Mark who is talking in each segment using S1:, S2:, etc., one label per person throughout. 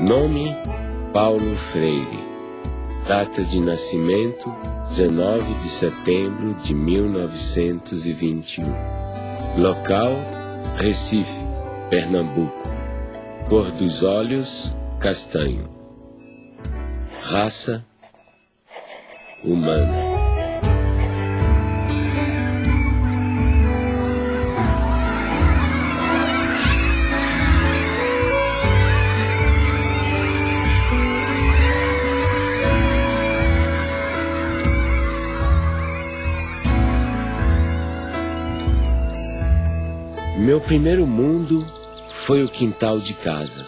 S1: Nome: Paulo Freire. Data de nascimento: 19 de setembro de 1921. Local: Recife, Pernambuco. Cor dos olhos: castanho. Raça: humana. Meu primeiro mundo foi o quintal de casa,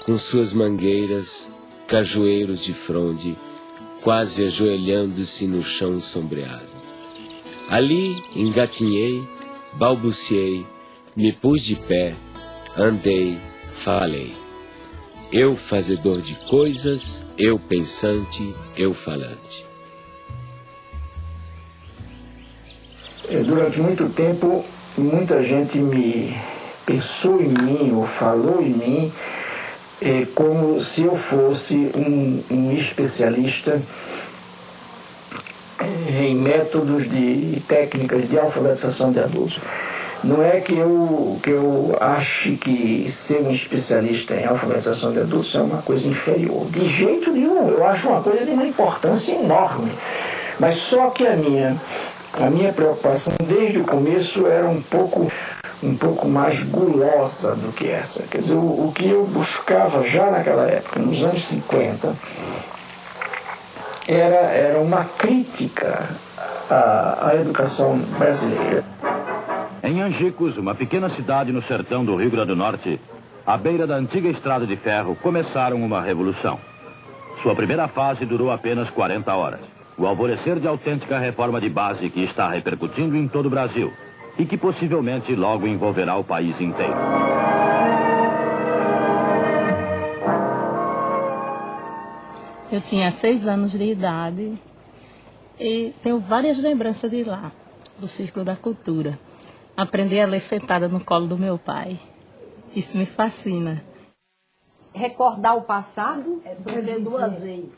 S1: com suas mangueiras, cajueiros de fronde, quase ajoelhando-se no chão sombreado. Ali engatinhei, balbuciei, me pus de pé, andei, falei. Eu fazedor de coisas, eu pensante, eu falante.
S2: Durante muito tempo, muita gente pensou em mim ou falou em mim como se eu fosse um especialista em métodos e técnicas de alfabetização de adultos. Não é que eu ache que ser um especialista em alfabetização de adultos é uma coisa inferior. De jeito nenhum, eu acho uma coisa de uma importância enorme. Mas só que a minha preocupação desde o começo era um pouco mais gulosa do que essa. Quer dizer, o que eu buscava já naquela época, nos anos 50, era uma crítica à educação brasileira.
S3: Em Angicos, uma pequena cidade no sertão do Rio Grande do Norte, à beira da antiga estrada de ferro, começaram uma revolução. Sua primeira fase durou apenas 40 horas. O alvorecer de autêntica reforma de base que está repercutindo em todo o Brasil e que possivelmente logo envolverá o país inteiro.
S4: Eu tinha 6 anos de idade e tenho várias lembranças de lá, do Círculo da Cultura. Aprendi a ler sentada no colo do meu pai. Isso me fascina.
S5: Recordar o passado.
S6: É viver 2 vezes.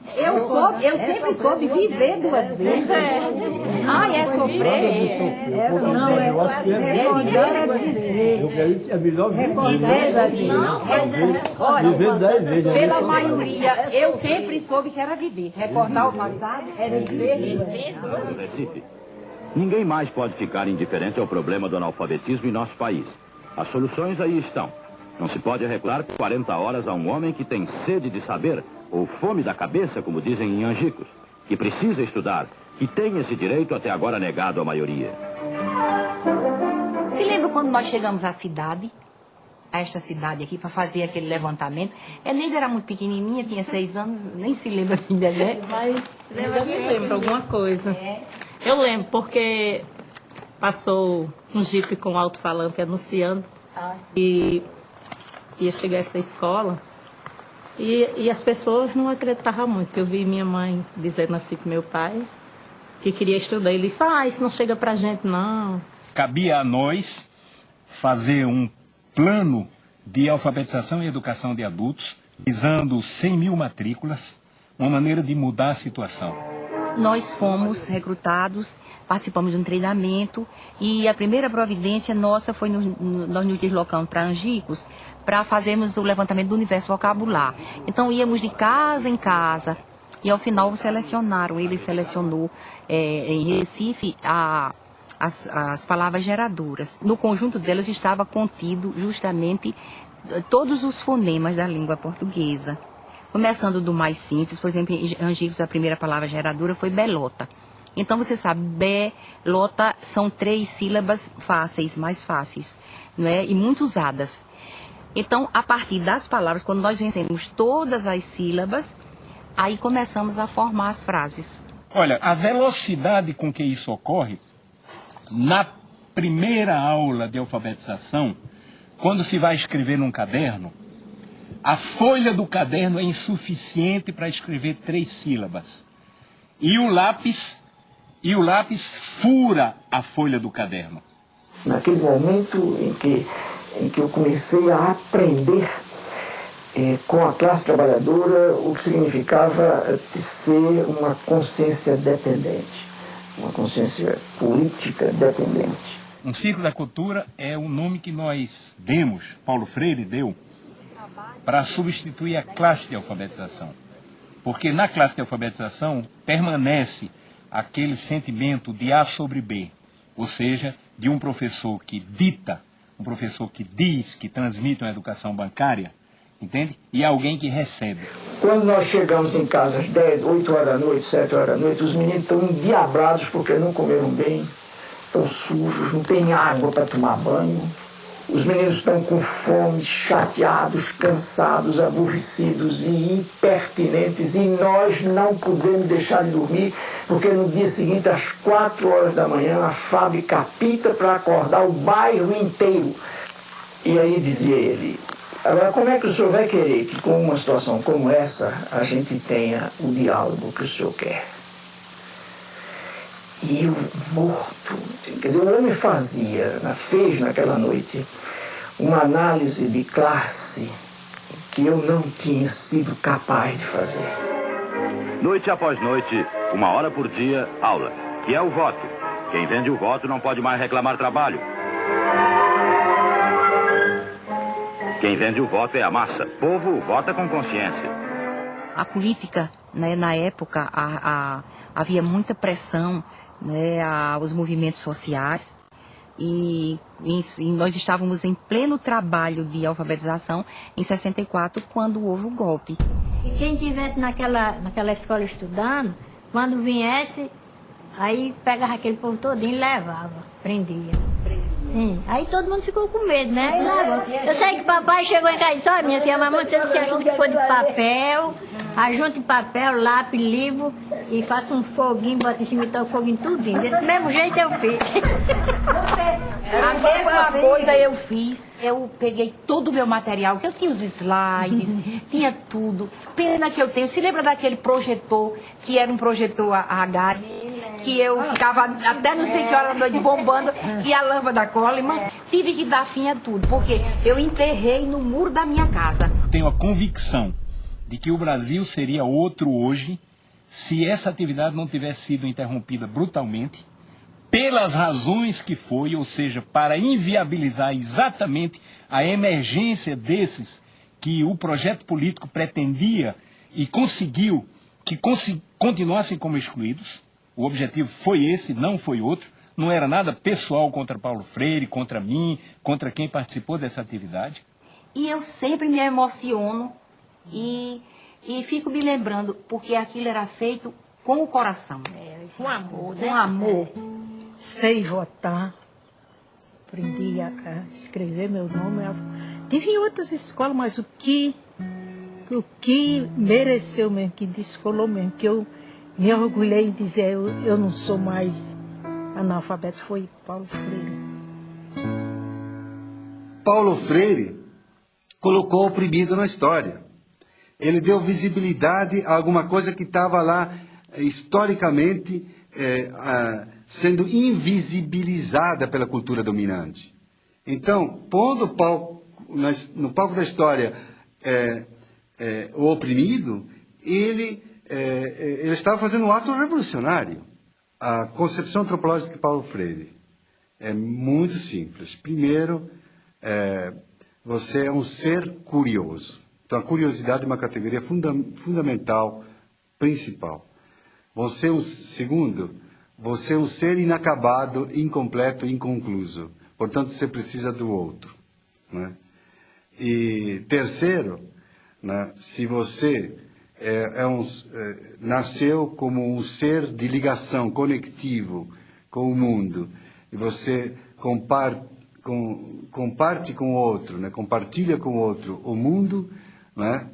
S5: Eu sempre soube viver 2 vezes. É sofrer.
S6: Não, é quase
S7: É melhor
S5: viver 2 vezes. Olha, pela maioria, eu sempre soube que era viver. Recordar o passado é viver.
S3: Recife. Ninguém mais pode ficar indiferente ao problema do analfabetismo em nosso país. As soluções aí estão. Não se pode arrecuar 40 horas a um homem que tem sede de saber, ou fome da cabeça, como dizem em Angicos, que precisa estudar, que tem esse direito até agora negado à maioria.
S5: Se lembra quando nós chegamos à cidade, a esta cidade aqui, para fazer aquele levantamento? A Neida era muito pequenininha, tinha 6 anos, nem se lembra ainda, né?
S4: Mas eu me lembro alguma coisa. Eu lembro, porque passou um jipe com alto-falante anunciando e ia chegar a essa escola e as pessoas não acreditavam muito. Eu vi minha mãe dizendo assim para meu pai que queria estudar. Ele disse, isso não chega pra gente, não.
S8: Cabia a nós fazer um plano de alfabetização e educação de adultos, visando 100 mil matrículas, uma maneira de mudar a situação.
S5: Nós fomos recrutados, participamos de um treinamento e a primeira providência nossa foi nós nos deslocamos para Angicos para fazermos o levantamento do universo vocabular. Então íamos de casa em casa e ao final selecionaram, ele selecionou em Recife as palavras geradoras. No conjunto delas estava contido justamente todos os fonemas da língua portuguesa. Começando do mais simples, por exemplo, em Angicos a primeira palavra geradora foi belota. Então você sabe, belota são 3 sílabas fáceis, mais fáceis, não é? E muito usadas. Então, a partir das palavras, quando nós vencemos todas as sílabas, aí começamos a formar as frases.
S8: Olha, a velocidade com que isso ocorre, na primeira aula de alfabetização, quando se vai escrever num caderno, a folha do caderno é insuficiente para escrever 3 sílabas. E o lápis fura a folha do caderno.
S2: Naquele momento em que eu comecei a aprender com a classe trabalhadora, o que significava ser uma consciência dependente, uma consciência política dependente.
S8: Um ciclo da cultura é o nome que nós demos, Paulo Freire deu, para substituir a classe de alfabetização. Porque na classe de alfabetização permanece aquele sentimento de A sobre B, ou seja, de um professor que dita, um professor que diz, que transmite uma educação bancária, entende? E alguém que recebe.
S2: Quando nós chegamos em casa às 10, 8 horas da noite, 7 horas da noite, os meninos estão endiabrados porque não comeram bem, estão sujos, não tem água para tomar banho. Os meninos estão com fome, chateados, cansados, aborrecidos e impertinentes, e nós não podemos deixar de dormir, porque no dia seguinte, às 4 horas da manhã, a fábrica apita para acordar o bairro inteiro. E aí dizia ele: agora, como é que o senhor vai querer que, com uma situação como essa, a gente tenha o diálogo que o senhor quer? E o morto, quer dizer, o homem fez naquela noite uma análise de classe que eu não tinha sido capaz de fazer.
S3: Noite após noite, 1 hora por dia, aula, que é o voto. Quem vende o voto não pode mais reclamar trabalho. Quem vende o voto é a massa. Povo vota com consciência.
S5: A política, né, na época, havia muita pressão, né, aos movimentos sociais, e nós estávamos em pleno trabalho de alfabetização em 64, quando houve o golpe.
S6: E quem estivesse naquela escola estudando, quando viesse, aí pegava aquele povo todinho e levava, prendia. Sim, aí todo mundo ficou com medo, né? Eu sei que papai chegou em casa e disse: olha, minha filha, mamãe, você ajuda que for de papel, ajunte papel, lápis, livro, e faça um foguinho, bota em cima e toca o foguinho tudinho. Desse mesmo jeito eu fiz.
S5: A mesma coisa eu fiz. Eu peguei todo o meu material, que eu tinha os slides, tinha tudo. Pena que eu tenho. Se lembra daquele projetor, que era um projetor a gás, que eu ficava até não sei que hora da noite bombando, e a lâmpada Coleman, tive que dar fim a tudo, porque eu enterrei no muro da minha casa.
S8: Tenho a convicção de que o Brasil seria outro hoje se essa atividade não tivesse sido interrompida brutalmente, pelas razões que foi, ou seja, para inviabilizar exatamente a emergência desses que o projeto político pretendia e conseguiu que continuassem como excluídos. O objetivo foi esse, não foi outro. Não era nada pessoal contra Paulo Freire, contra mim, contra quem participou dessa atividade.
S5: E eu sempre me emociono e fico me lembrando, porque aquilo era feito com o coração.
S6: Com amor, né?
S5: Com amor.
S7: Sei votar, aprendi a escrever meu nome. Tive em outras escolas, mas o que mereceu mesmo, que descolou mesmo, que eu me orgulhei em dizer eu não sou mais analfabeto, foi Paulo Freire.
S9: Paulo Freire colocou o oprimido na história. Ele deu visibilidade a alguma coisa que estava lá historicamente sendo invisibilizada pela cultura dominante. Então, pondo no palco da história o oprimido, ele estava fazendo um ato revolucionário. A concepção antropológica de Paulo Freire é muito simples. Primeiro, você é um ser curioso. Então, a curiosidade é uma categoria fundamental, principal. Segundo, você é um ser inacabado, incompleto, inconcluso. Portanto, você precisa do outro. Né? E terceiro, né, se você nasceu como um ser de ligação, conectivo com o mundo, e você comparte com o outro, né, compartilha com o outro o mundo, né,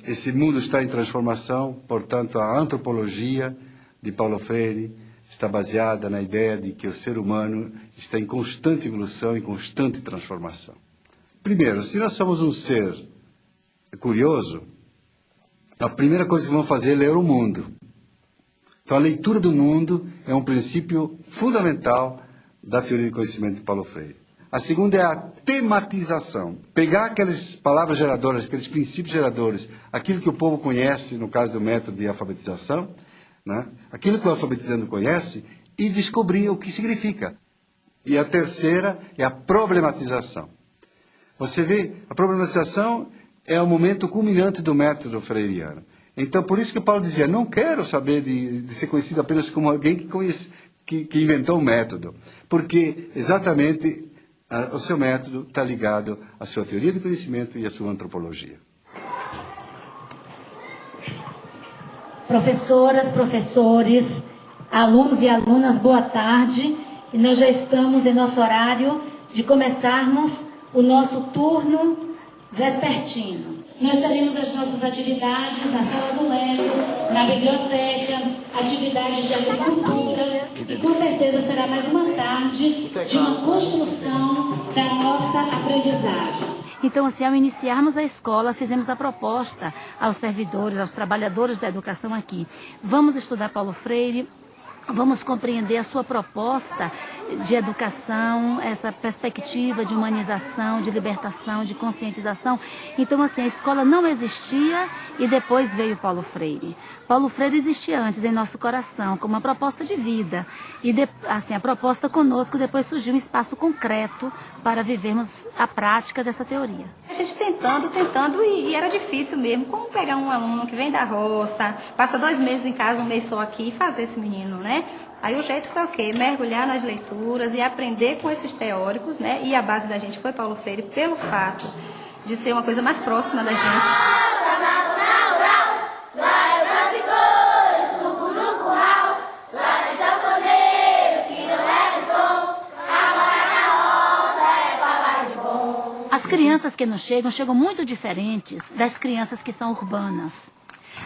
S9: esse mundo está em transformação. Portanto, a antropologia de Paulo Freire está baseada na ideia de que o ser humano está em constante evolução e constante transformação. Primeiro, se nós somos um ser curioso, a primeira coisa que vamos fazer é ler o mundo. Então, a leitura do mundo é um princípio fundamental da teoria de conhecimento de Paulo Freire. A segunda é a tematização. Pegar aquelas palavras geradoras, aqueles princípios geradores, aquilo que o povo conhece, no caso do método de alfabetização, né? Aquilo que o alfabetizando conhece, e descobrir o que significa. E a terceira é a problematização. Você vê, a problematização é o momento culminante do método freiriano. Então, por isso que Paulo dizia, não quero saber de ser conhecido apenas como alguém que inventou o método, porque exatamente o seu método está ligado à sua teoria do conhecimento e à sua antropologia.
S10: Professoras, professores, alunos e alunas, boa tarde. E nós já estamos em nosso horário de começarmos o nosso turno vespertino. Nós teremos as nossas atividades na Sala do Lego, na biblioteca, atividades de agricultura, e com certeza será mais uma tarde de uma construção da nossa aprendizagem.
S11: Então, assim, ao iniciarmos a escola, fizemos a proposta aos servidores, aos trabalhadores da educação aqui. Vamos estudar Paulo Freire, vamos compreender a sua proposta de educação, essa perspectiva de humanização, de libertação, de conscientização. Então, assim, a escola não existia e depois veio Paulo Freire. Paulo Freire existia antes em nosso coração, como uma proposta de vida. E, assim, a proposta conosco, depois surgiu um espaço concreto para vivermos a prática dessa teoria.
S12: A gente tentando e era difícil mesmo. Como pegar um aluno que vem da roça, passa 2 meses em casa, 1 mês só aqui e fazer esse menino, né? Aí o jeito foi o quê? Mergulhar nas leituras e aprender com esses teóricos, né? E a base da gente foi Paulo Freire pelo fato de ser uma coisa mais próxima da gente.
S11: As crianças que nos chegam muito diferentes das crianças que são urbanas.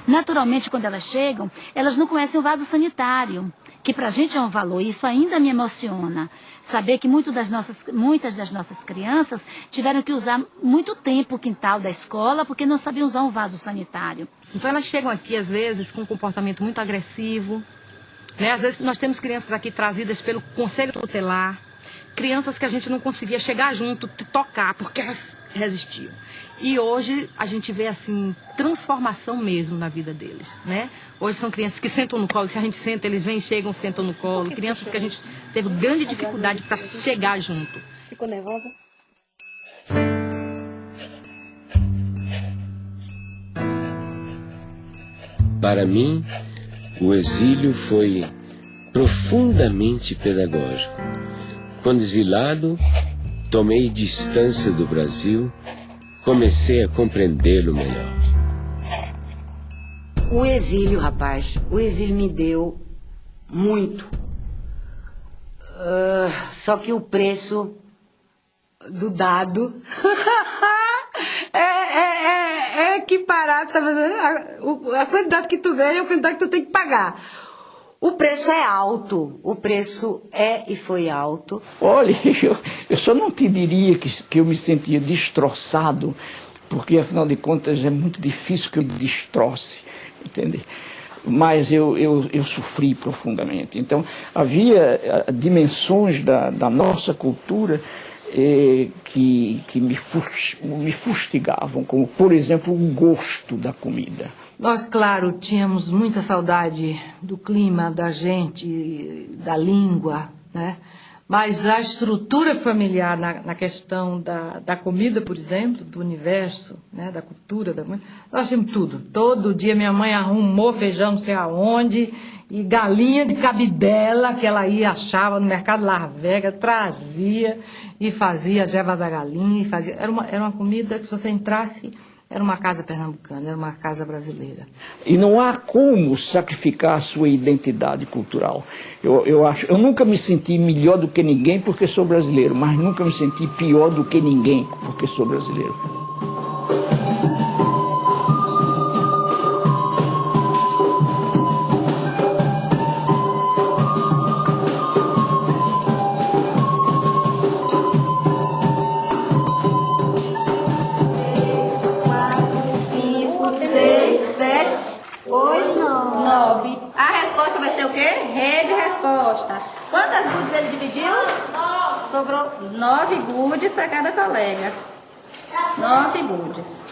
S11: Naturalmente, quando elas chegam, elas não conhecem o vaso sanitário, que para a gente é um valor, e isso ainda me emociona. Saber que muitas das nossas crianças tiveram que usar muito tempo o quintal da escola, porque não sabiam usar um vaso sanitário.
S13: Então elas chegam aqui, às vezes, com um comportamento muito agressivo, né? Às vezes nós temos crianças aqui trazidas pelo Conselho Tutelar, crianças que a gente não conseguia chegar junto, tocar, porque elas resistiam. E hoje a gente vê, assim, transformação mesmo na vida deles, né? Hoje são crianças que sentam no colo, se a gente senta, eles vêm, chegam, sentam no colo. Crianças que a gente teve grande dificuldade para chegar junto.
S12: Ficou nervosa?
S1: Para mim, o exílio foi profundamente pedagógico. Quando exilado, tomei distância do Brasil, comecei a compreendê-lo melhor.
S14: O exílio, rapaz, o exílio me deu muito. Só que o preço do dado é equiparado, tá fazendo? A quantidade que tu ganha é a quantidade que tu tem que pagar. O preço é alto, o preço é e foi alto.
S2: Olha, eu só não te diria que eu me sentia destroçado, porque afinal de contas é muito difícil que eu me destroce, entende? Mas eu sofri profundamente. Então havia dimensões da nossa cultura que me fustigavam, como por exemplo o gosto da comida.
S15: Nós, claro, tínhamos muita saudade do clima, da gente, da língua, né? Mas a estrutura familiar na questão da comida, por exemplo, do universo, né? Da cultura, nós tínhamos tudo. Todo dia minha mãe arrumou feijão não sei aonde, e galinha de cabidela, que ela ia, achava no mercado Las Vegas, trazia e fazia a jeba da galinha. Era uma comida que se você entrasse... Era uma casa pernambucana, era uma casa brasileira.
S2: E não há como sacrificar a sua identidade cultural. Eu nunca me senti melhor do que ninguém porque sou brasileiro, mas nunca me senti pior do que ninguém porque sou brasileiro.
S12: A resposta vai ser o quê? Rede resposta. Quantas gudes ele dividiu? 9. sobrou 9 goodies para cada colega. 9 goodies.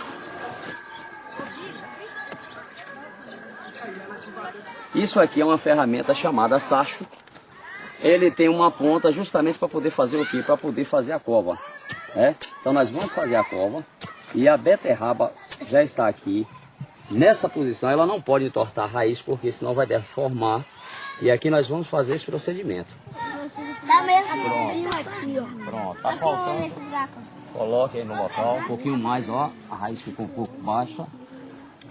S16: Isso aqui é uma ferramenta chamada sacho. Ele tem uma ponta justamente para poder fazer o quê? Para poder fazer a cova. Então nós vamos fazer a cova e a beterraba já está aqui. Nessa posição ela não pode entortar a raiz porque senão vai deformar. E aqui nós vamos fazer esse procedimento. Pronto, tá faltando. Coloque aí no local, um pouquinho mais, ó. A raiz ficou um pouco baixa.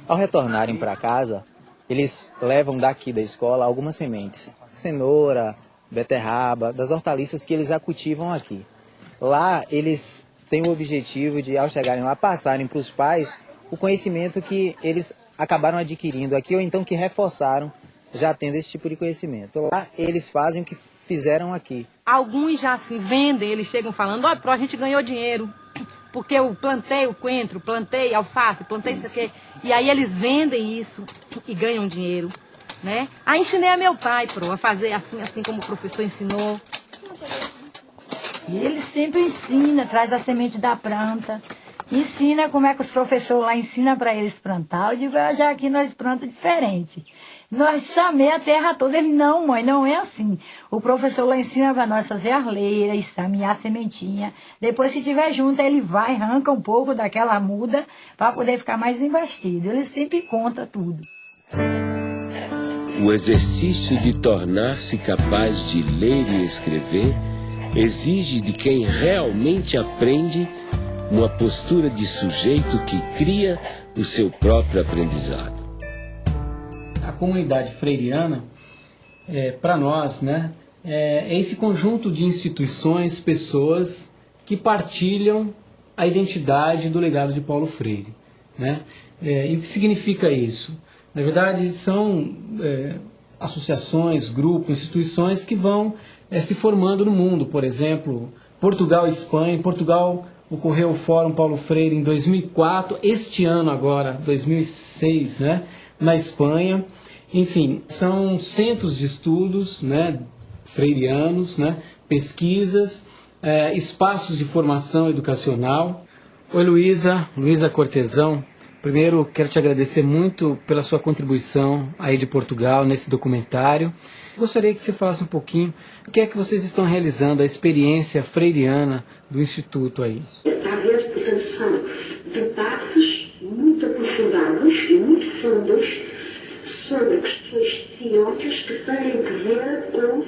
S17: Ao retornarem para casa, eles levam daqui da escola algumas sementes. Cenoura, beterraba, das hortaliças que eles já cultivam aqui. Lá eles têm o objetivo de, ao chegarem lá, passarem para os pais o conhecimento que eles acabaram adquirindo aqui ou então que reforçaram já tendo esse tipo de conhecimento. Lá eles fazem o que fizeram aqui.
S13: Alguns já assim vendem, eles chegam falando, ó, a gente ganhou dinheiro, porque eu plantei o coentro, plantei alface, plantei isso aqui. E aí eles vendem isso e ganham dinheiro, né? Aí ensinei a meu pai, a fazer assim como o professor ensinou.
S6: E ele sempre ensina, traz a semente da planta, ensina como é que os professores lá ensinam para eles plantar. Eu digo, já aqui nós plantamos diferente. Nós samei a terra toda. Ele, não, mãe, não é assim. O professor lá ensina para nós fazer arleira, samear a sementinha. Depois, se tiver junto, ele vai, arranca um pouco daquela muda para poder ficar mais investido. Ele sempre conta tudo.
S1: O exercício de tornar-se capaz de ler e escrever exige de quem realmente aprende uma postura de sujeito que cria o seu próprio aprendizado.
S18: A comunidade freiriana, para nós, né, é esse conjunto de instituições, pessoas que partilham a identidade do legado de Paulo Freire, né? E o que significa isso? Na verdade, são associações, grupos, instituições que vão se formando no mundo. Por exemplo, Portugal e Espanha. Em Portugal ocorreu o Fórum Paulo Freire em 2004, este ano agora, 2006, né, na Espanha. Enfim, são centros de estudos, né, freirianos, né, pesquisas, espaços de formação educacional. Oi, Luísa Cortesão. Primeiro, quero te agradecer muito pela sua contribuição aí de Portugal nesse documentário. Gostaria que você falasse um pouquinho o que é que vocês estão realizando, a experiência freiriana do Instituto aí.
S19: Está a ver, portanto, são debates muito aprofundados e muito fundos sobre questões teóricas que têm que ver com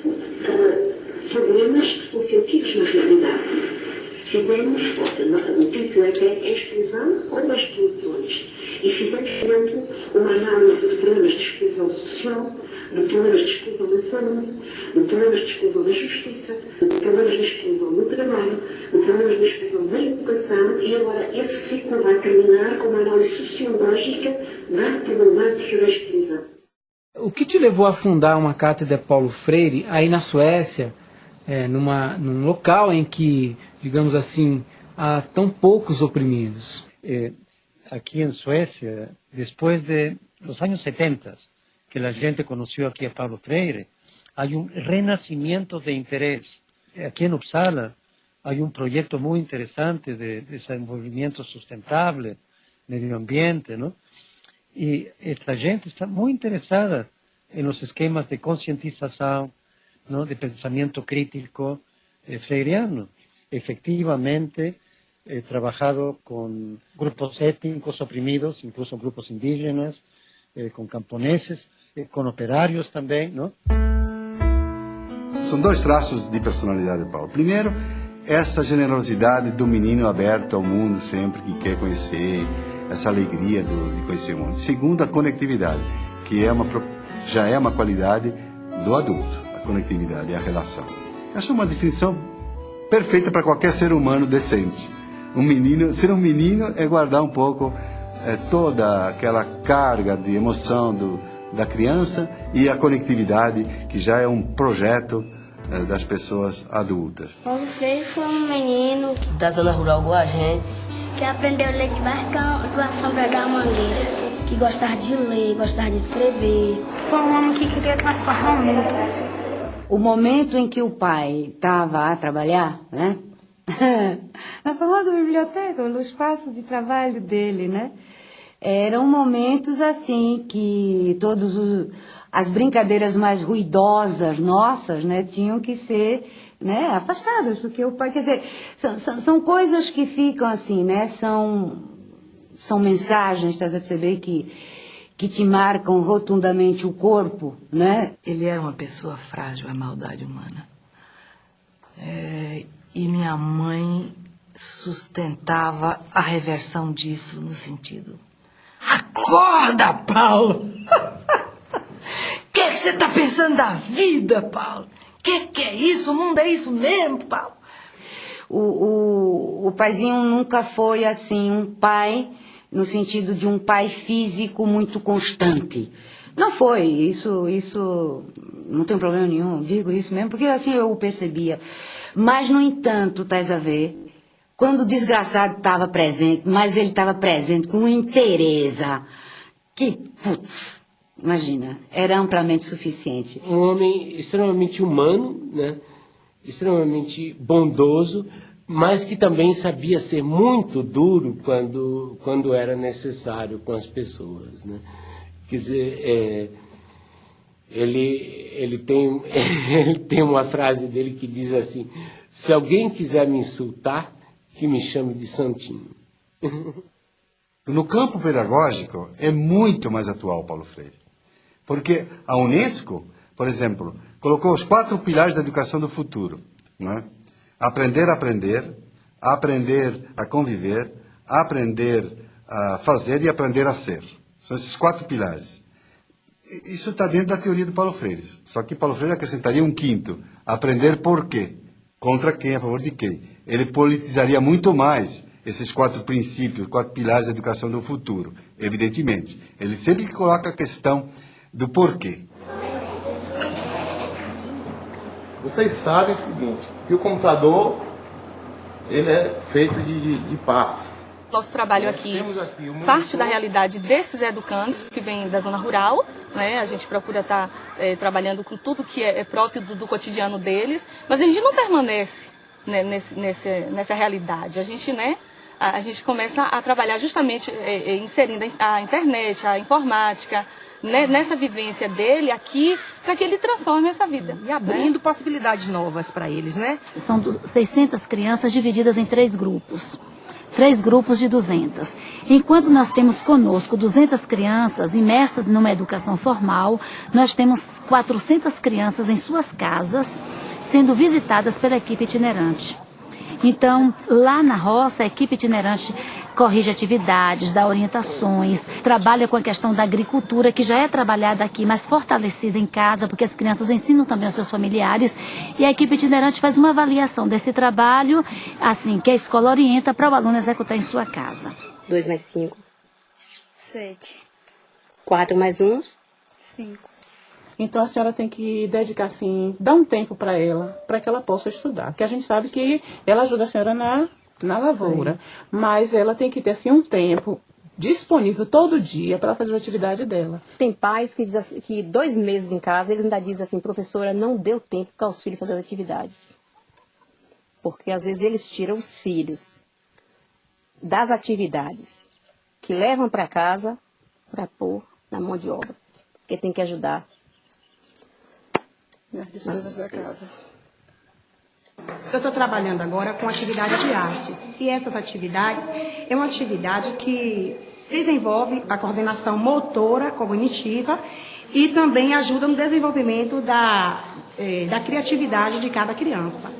S19: problemas que são sentidos na realidade. Fizemos, o título é exclusão ou exclusões, e fizemos, por exemplo, uma análise de problemas de exclusão social, de problemas de exclusão na saúde, de problemas de exclusão na justiça, de problemas de exclusão no trabalho, de problemas de exclusão na educação, e agora esse ciclo vai terminar com uma análise sociológica da problemática da exclusão.
S18: O que te levou a fundar uma cátedra Paulo Freire aí na Suécia, num local em que, digamos assim, há tão poucos oprimidos?
S20: Aquí en Suecia, después de los años 70, que la gente conoció aquí a Paulo Freire, hay un renacimiento de interés. Aquí en Uppsala hay un proyecto muy interesante de desenvolvimiento sustentable, medio ambiente, ¿no? Y esta gente está muy interesada en los esquemas de concientización, ¿no?, de pensamiento crítico freiriano. Efectivamente, he trabajado con grupos étnicos oprimidos, incluso grupos indígenas, con camponeses, con operários também, não?
S9: São dois traços de personalidade de Paulo. Primeiro, essa generosidade do menino aberto ao mundo sempre que quer conhecer, essa alegria de conhecer o mundo. Segundo, a conectividade, que já é uma qualidade do adulto, a conectividade e a relação. Acho uma definição perfeita para qualquer ser humano decente. Ser um menino é guardar um pouco toda aquela carga de emoção da criança e a conectividade, que já é um projeto das pessoas adultas.
S21: Paulo Freire foi um menino da zona rural igual a gente, que aprendeu a ler debaixo da sombra da mangueira, que gostava de ler, gostava de escrever.
S22: Foi um homem que queria transformar o mundo.
S14: O momento em que o pai estava a trabalhar, né? Na famosa biblioteca, no espaço de trabalho dele, né? Eram momentos assim que as brincadeiras mais ruidosas nossas, né, tinham que ser, né, afastadas, porque o pai, quer dizer, são coisas que ficam assim, né? São mensagens, estás a perceber, que te marcam rotundamente o corpo, né?
S15: Ele era uma pessoa frágil à maldade humana. E minha mãe sustentava a reversão disso no sentido: acorda, Paulo! O que você está pensando da vida, Paulo? Que é isso? O mundo é isso mesmo, Paulo?
S14: O paizinho nunca foi assim um pai no sentido de um pai físico muito constante. Não foi, isso não tem problema nenhum, digo isso mesmo, porque assim eu o percebia. Mas, no entanto, estás a ver, quando o desgraçado estava presente, mas ele estava presente com interesa, que, putz, imagina, era amplamente suficiente.
S1: Um homem extremamente humano, né? Extremamente bondoso, mas que também sabia ser muito duro quando era necessário com as pessoas, né? Quer dizer, ele tem uma frase dele que diz assim: se alguém quiser me insultar, que me chame de santinho.
S9: No campo pedagógico é muito mais atual Paulo Freire, porque a Unesco, por exemplo, colocou os 4 pilares da educação do futuro, né? Aprender a aprender, aprender a conviver, aprender a fazer e aprender a ser. São esses 4 pilares. Isso está dentro da teoria do Paulo Freire. Só que Paulo Freire acrescentaria um 5º, aprender por quê, contra quem, a favor de quem. Ele politizaria muito mais esses 4 princípios, 4 pilares da educação do futuro, evidentemente. Ele sempre coloca a questão do porquê.
S4: Vocês sabem o seguinte, que o computador ele é feito de partes.
S22: Nosso trabalho aqui parte da realidade desses educandos que vêm da zona rural, né? A gente procura estar trabalhando com tudo que é próprio do cotidiano deles, mas a gente não permanece, né, nessa realidade. A gente começa a trabalhar justamente inserindo a internet, a informática, né, nessa vivência dele aqui, para que ele transforme essa vida.
S13: E abrindo possibilidades novas para eles, né?
S11: São 600 crianças divididas em 3 grupos. 3 grupos de 200. Enquanto nós temos conosco 200 crianças imersas numa educação formal, nós temos 400 crianças em suas casas, sendo visitadas pela equipe itinerante. Então, lá na roça, a equipe itinerante corrige atividades, dá orientações, trabalha com a questão da agricultura, que já é trabalhada aqui, mas fortalecida em casa, porque as crianças ensinam também aos seus familiares, e a equipe itinerante faz uma avaliação desse trabalho, assim, que a escola orienta para o aluno executar em sua casa.
S23: 2 mais 5. 7. 4 mais 1. 5.
S24: Então a senhora tem que dedicar, assim, dar um tempo para ela, para que ela possa estudar. Porque a gente sabe que ela ajuda a senhora na lavoura, sim, mas ela tem que ter, assim, um tempo disponível todo dia para fazer a atividade dela.
S23: Tem pais que dizem assim, que 2 meses em casa, eles ainda dizem assim: professora, não deu tempo para os filhos fazer atividades. Porque às vezes eles tiram os filhos das atividades que levam para casa para pôr na mão de obra. Porque tem que ajudar.
S25: Eu estou trabalhando agora com atividade de artes. E essas atividades é uma atividade que desenvolve a coordenação motora, cognitiva e também ajuda no desenvolvimento da criatividade de cada criança.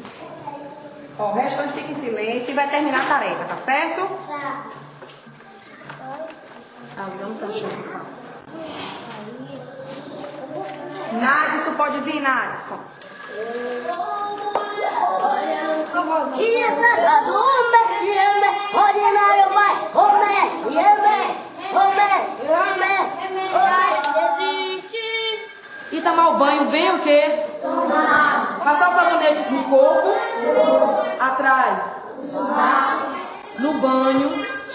S25: O restante fica em silêncio e vai terminar a tarefa, tá certo? Não tá achando. Nadson, pode vir, Nadson.
S21: Ordinário vai,
S25: E tomar o banho bem o quê? Passar o sabonete no corpo, atrás. No banho,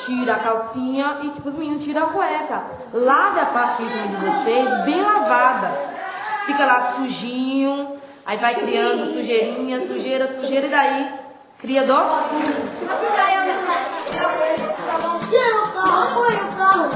S25: tira a calcinha e tipo, os meninos tiram a cueca. Lave a parte íntima de vocês bem lavada. Fica lá sujinho,
S3: Aí vai criando sujeirinha, sujeira, sujeira, e daí cria dor.
S21: Tira o carro, põe o carro.